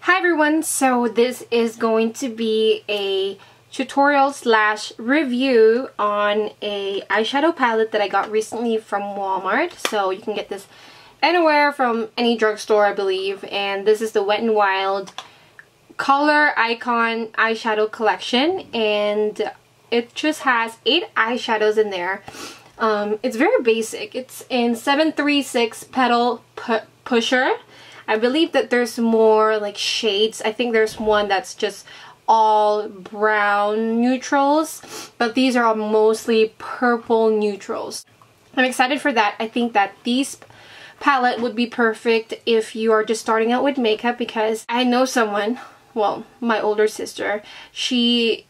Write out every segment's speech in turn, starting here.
Hi everyone, so this is going to be a tutorial slash review on a eyeshadow palette that I got recently from Walmart. So you can get this anywhere from any drugstore, I believe. And this is the Wet n Wild Color Icon eyeshadow collection, and it just has 8 eyeshadows in there. It's very basic. It's in 736 Petal Pusher. I believe that there's more like shades. I think there's one that's just all brown neutrals, but these are all mostly purple neutrals. I'm excited for that. I think that these palette would be perfect if you are just starting out with makeup, because I know someone, well, my older sister, she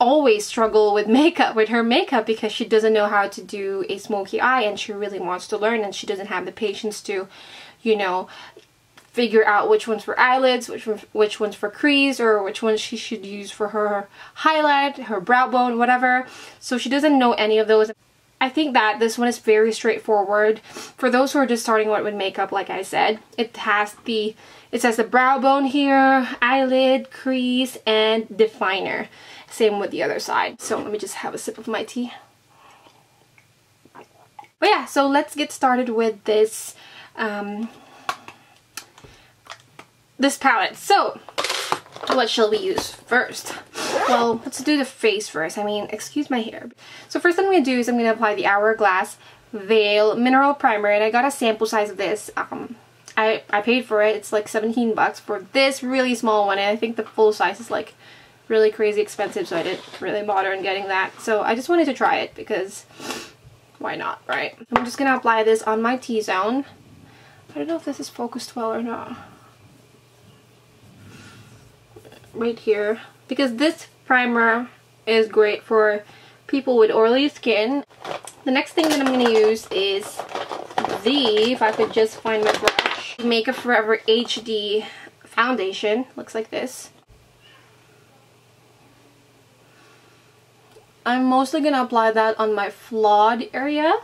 always struggle with her makeup because she doesn't know how to do a smoky eye, and she really wants to learn, and she doesn't have the patience to, you know, figure out which one's for eyelids, which one's for crease, or which one she should use for her highlight, her brow bone, whatever. So she doesn't know any of those. I think that this one is very straightforward for those who are just starting out with makeup. Like I said, it says the brow bone here, eyelid, crease, and definer. Same with the other side. So let me just have a sip of my tea. But yeah, so let's get started with this this palette. So what shall we use first? Well, let's do the face first. I mean, excuse my hair. So first thing I'm going to do is I'm going to apply the Hourglass Veil Mineral Primer, and I got a sample size of this. I paid for it. It's like 17 bucks for this really small one, and I think the full size is like really crazy expensive, so I didn't really bother in getting that. So I just wanted to try it because why not, right? I'm just going to apply this on my T-zone. I don't know if this is focused well or not. Right here. Because this primer is great for people with oily skin. The next thing that I'm going to use is if I could just find my brush, Makeup Forever HD foundation. Looks like this. I'm mostly going to apply that on my flawed area.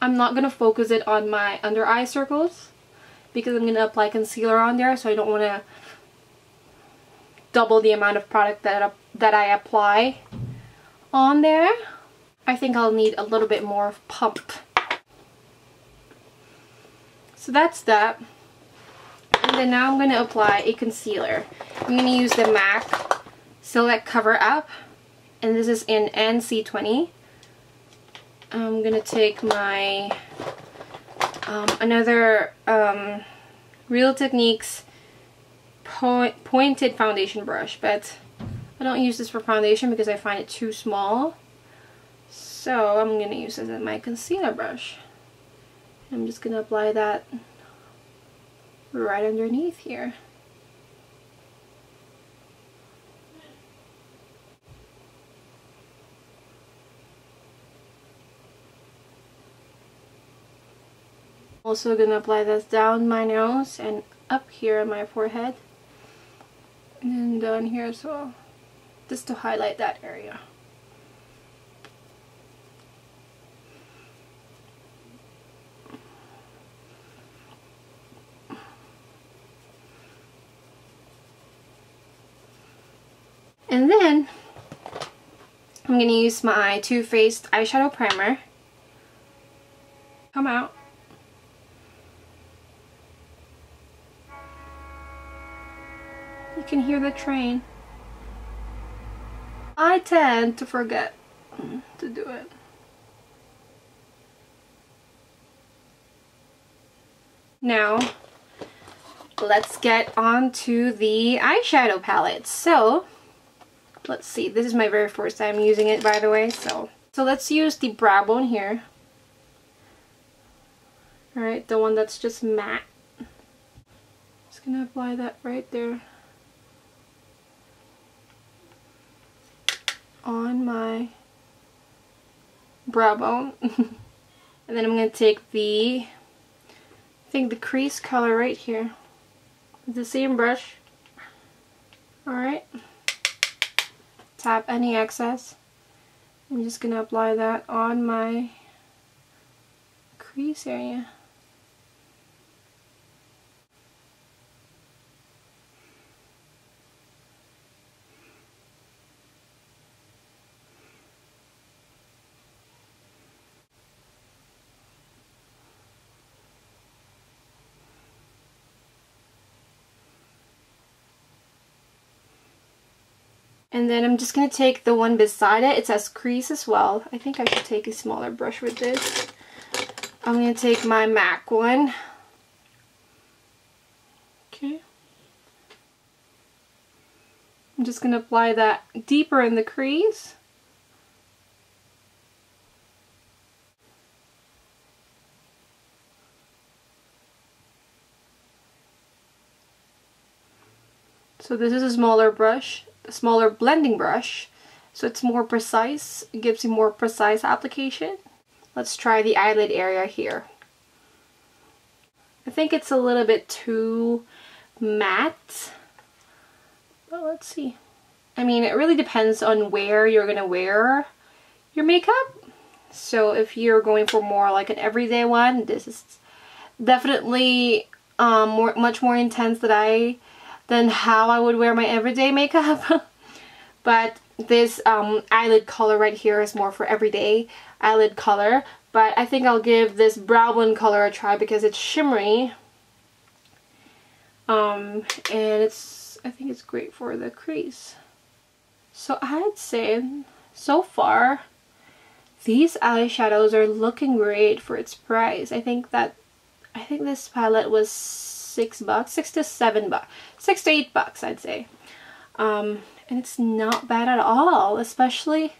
I'm not going to focus it on my under eye circles because I'm going to apply concealer on there, so I don't want to double the amount of product that I apply on there. I think I'll need a little bit more pump. So that's that. And then now I'm going to apply a concealer. I'm going to use the MAC Select Cover Up, and this is in NC20. I'm gonna take my another Real Techniques pointed foundation brush, but I don't use this for foundation because I find it too small. So I'm gonna use this as my concealer brush. I'm just gonna apply that right underneath here. Also gonna apply this down my nose and up here on my forehead and down here as well, just to highlight that area. And then I'm gonna use my Too Faced eyeshadow primer. Come out. You can hear the train. I tend to forget to do it. Now, let's get on to the eyeshadow palette. So, let's see. This is my very first time using it, by the way. So let's use the brow bone here. Alright, the one that's just matte. Just gonna apply that right there on my brow bone. And then I'm going to take I think the crease color right here with the same brush. Alright, tap any excess. I'm just going to apply that on my crease area. And then I'm just going to take the one beside it. It says crease as well. I think I should take a smaller brush with this. I'm going to take my MAC one. Okay. I'm just going to apply that deeper in the crease. So this is a smaller brush, a smaller blending brush, so it's more precise. It gives you more precise application. Let's try the eyelid area here. I think it's a little bit too matte, but let's see. I mean, it really depends on where you're gonna wear your makeup. So if you're going for more like an everyday one, this is definitely much more intense than how I would wear my everyday makeup. But this eyelid color right here is more for everyday eyelid color. But I think I'll give this brown one color a try because it's shimmery. And I think it's great for the crease. So I'd say so far these eyeshadows are looking great for its price. I think this palette was $6, $6 to $8 I'd say. And it's not bad at all, especially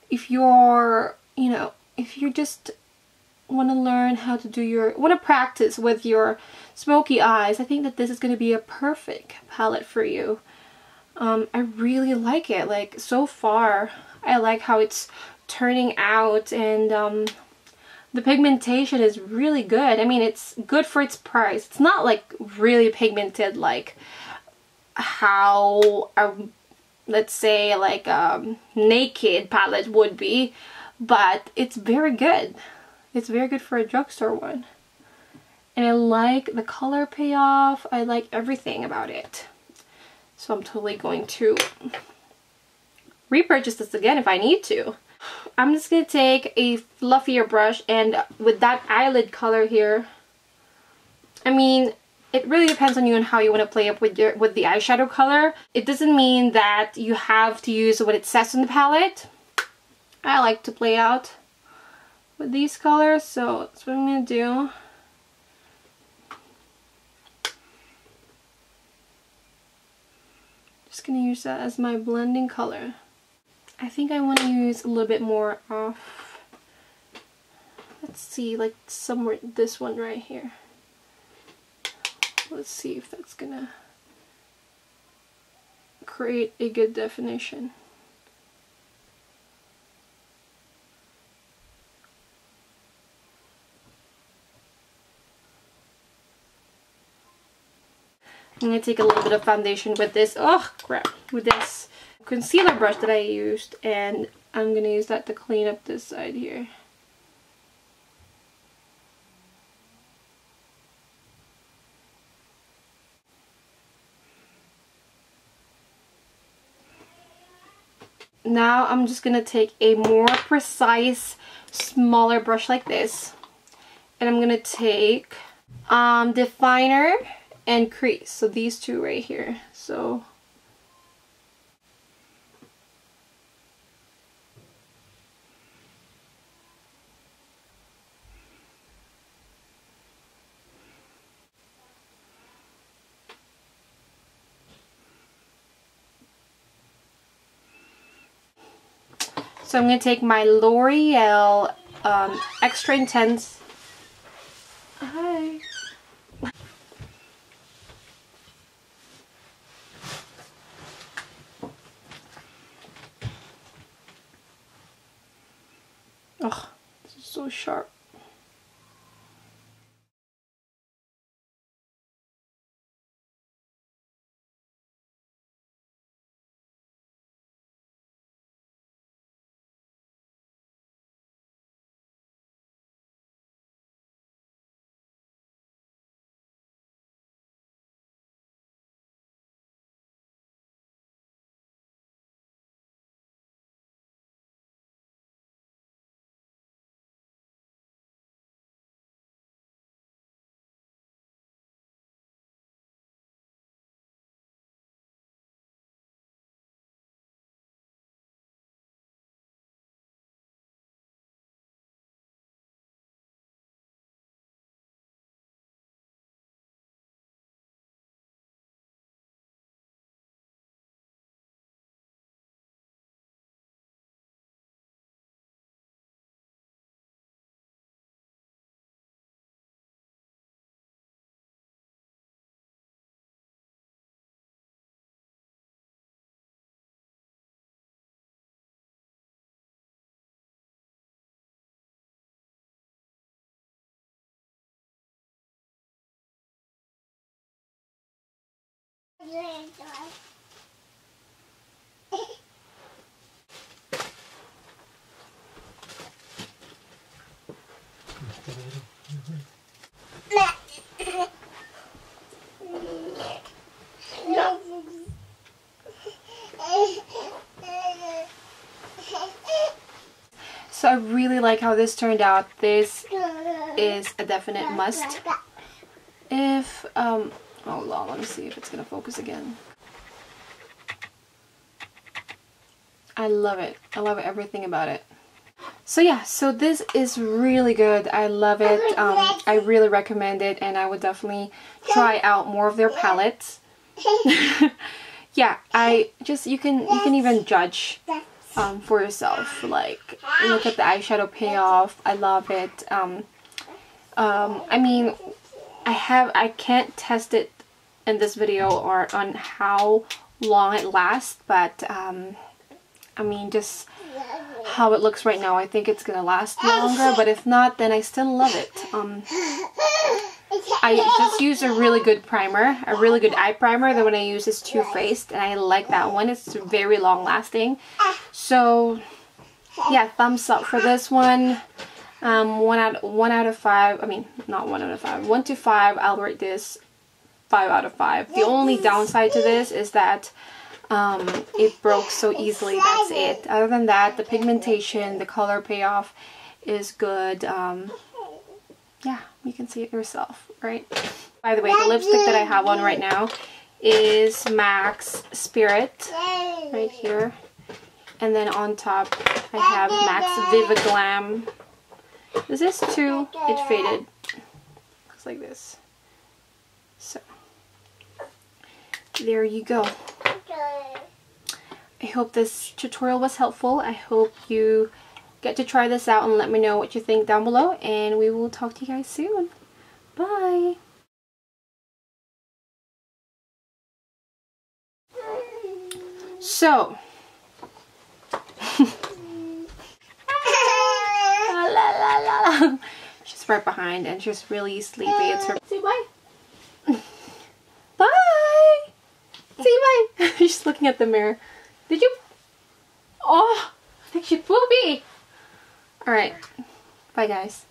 if you're, if you just want to learn how to want to practice with your smoky eyes. I think that this is going to be a perfect palette for you. I really like it. Like, so far I like how it's turning out, and the pigmentation is really good. I mean, it's good for its price. It's not like really pigmented like how let's say like Naked palette would be, but it's very good. It's very good for a drugstore one. And I like the color payoff. I like everything about it. So I'm totally going to repurchase this again if I need to. I'm just going to take a fluffier brush, and with that eyelid color here, I mean, it really depends on you and how you want to play up with the eyeshadow color. It doesn't mean that you have to use what it says on the palette. I like to play out with these colors, so that's what I'm going to do. Just going to use that as my blending color. I think I want to use a little bit more of, let's see, like somewhere, this one right here. Let's see if that's gonna create a good definition. I'm gonna take a little bit of foundation with this, with this concealer brush that I used, and I'm gonna use that to clean up this side here. Now I'm just gonna take a more precise, smaller brush like this, and I'm gonna take definer and crease, so these two right here. So I'm going to take my L'Oreal Extra Intense. Hi. Oh, this is so sharp. So I really like how this turned out. This is a definite must. If hold on, let me see if it's gonna focus again. I love it. I love everything about it. So yeah, so this is really good. I love it. I really recommend it, and I would definitely try out more of their palettes. Yeah, you can even judge for yourself. Like, look at the eyeshadow payoff. I love it. I mean, I can't test it in this video or on how long it lasts, but I mean, just how it looks right now, I think it's gonna last longer, but if not, then I still love it. I just used a really good primer, a really good eye primer. The one I use is Too Faced, and I like that one. It's very long lasting. So yeah, thumbs up for this one. 1 out of 5. I mean, not 1 out of 5. 1 to 5. I'll rate this 5 out of 5. The only downside to this is that it broke so easily. That's it. Other than that, the pigmentation, the color payoff is good. Yeah, you can see it yourself, right? By the way, the lipstick that I have on right now is MAC's Spirit right here, and then on top I have MAC's Viva Glam. This is too, it faded. Looks like this. So there you go. I hope this tutorial was helpful. I hope you get to try this out and let me know what you think down below, and we will talk to you guys soon. Bye! So, she's right behind and she's really sleepy. It's her. Say bye. Bye! Say bye! She's looking at the mirror. Did you? Oh, I think she poopy. Alright. Bye, guys.